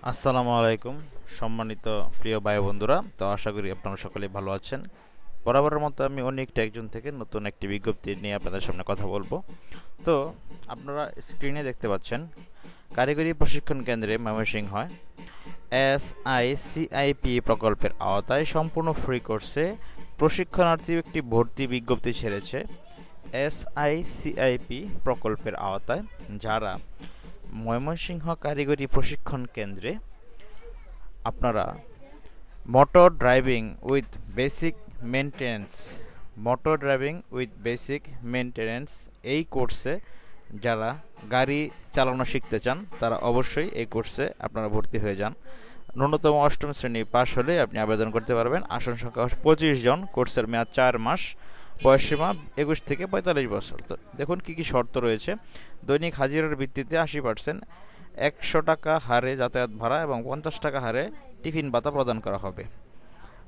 আসসালামু আলাইকুম সম্মানিত প্রিয় ভাই বন্ধুরা। তো আশা করি আপনারা সকলেই ভালো আছেন। বরাবরের মতো আমি অনেক একজন থেকে নতুন একটি বিজ্ঞপ্তি নিয়ে আপনাদের সামনে কথা বলবো। তো আপনারা স্ক্রিনে দেখতে পাচ্ছেন কারিগরি প্রশিক্ষণ কেন্দ্রে ময়মনসিংহ হয় SICIP প্রকল্পের আওতায় সম্পূর্ণ ফ্রি কোর্সে প্রশিক্ষণার্থী একটি ভর্তি বিজ্ঞপ্তি ছেড়েছে। SICIP প্রকল্পের আওতায় যারা ময়মনসিংহ কারিগরি প্রশিক্ষণ কেন্দ্রে আপনারা motor driving with basic maintenance motor driving with basic maintenance এই কোর্সে যারা গাড়ি চালানো শিখতে চান তারা অবশ্যই এই কোর্সে আপনারা ভর্তি হয়ে যান। ন্যূনতম অষ্টম শ্রেণী পাশ হলে আপনি আবেদন করতে পারবেন। আসন সংখ্যা 25 জন, কোর্সের মেয়াদ 4 মাস, বয়সসীমা 21 থেকে 45 বছর। তো দেখুন কী কী শর্ত রয়েছে। দৈনিক হাজিরার ভিত্তিতে 80%, 100 টাকা হারে যাতায়াত ভাড়া এবং 50 টাকা হারে টিফিন ভাতা প্রদান করা হবে।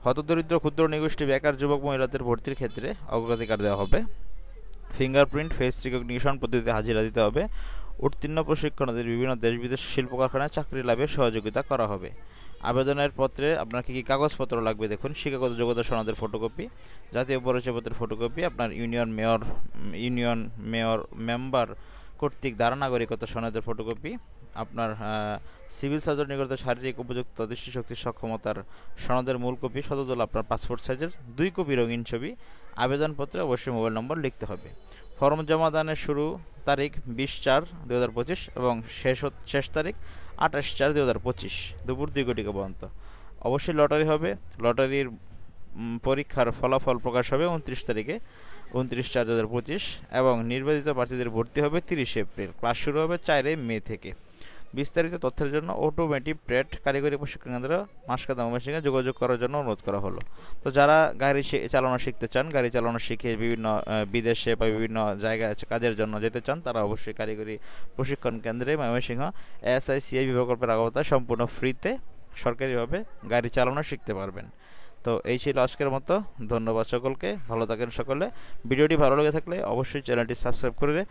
হতদরিদ্র ক্ষুদ্র নিগোষ্ঠী বেকার যুবক মহিলাদের ভর্তির ক্ষেত্রে অগ্রাধিকার দেওয়া হবে। ফিঙ্গারপ্রিন্ট ফেস রিকগনিশন পদ্ধতিতে হাজিরা দিতে হবে। উত্তীর্ণ প্রশিক্ষণার্থীদের বিভিন্ন দেশ বিদেশ শিল্প কারখানায় চাকরি লাভে সহযোগিতা করা হবে। আবেদনের পত্রে আপনার কী কী কাগজপত্র লাগবে দেখুন। শিক্ষাগত যোগ্যতা সনদের ফটোকপি, জাতীয় পরিচয়পত্রের ফটোকপি, আপনার ইউনিয়ন মেয়র মেম্বার কর্তৃক দ্বারা নাগরিকত্ব সনদের ফটোকপি, আপনার সিভিল সার্জন নিগত শারীরিক উপযুক্ত দৃষ্টিশক্তির সক্ষমতার সনদের মূল কপি, শতদল আপনার পাসপোর্ট সাইজের 2 কপি রঙিন ছবি। আবেদনপত্রে অবশ্যই মোবাইল নম্বর লিখতে হবে। ফর্ম জমা দানের শুরু তারিখ 20/4/2025 এবং শেষ তারিখ 28/4/2025 দুপুর 2 ঘটিকা পর্যন্ত। অবশ্যই লটারি হবে। লটারির পরীক্ষার ফলাফল প্রকাশ হবে 29 তারিখে 29/4/2025 এবং নির্বাচিত প্রার্থীদের ভর্তি হবে 30 এপ্রিল। ক্লাস শুরু হবে 4 মে থেকে। বিস্তারিত তথ্যের জন্য অটোমেটিভ ট্রেড কারিগরি প্রশিক্ষণ কেন্দ্র মাসকাদা ময়মনসিংহে যোগাযোগ করার জন্য অনুরোধ করা হলো। তো যারা গাড়ি চালানো শিখতে চান, গাড়ি চালানো শিখে বিভিন্ন বিদেশে বা বিভিন্ন জায়গায় কাজের জন্য যেতে চান, তারা অবশ্যই কারিগরি প্রশিক্ষণ কেন্দ্রে ময়মনসিংহ SICIP প্রকল্পের আওতায় সম্পূর্ণ ফ্রিতে সরকারিভাবে গাড়ি চালানো শিখতে পারবেন। তো এই ছিল আজকের মতো। ধন্যবাদ সকলকে, ভালো থাকেন সকলে। ভিডিওটি ভালো লেগে থাকলে অবশ্যই চ্যানেলটি সাবস্ক্রাইব করে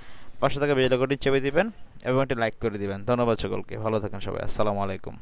পাশে থাকা বেল আইকনটি চেপে দিবেন এবং একটি লাইক করে দিবেন। ধন্যবাদ সকলকে, ভালো থাকেন সবাই। আসসালামু আলাইকুম।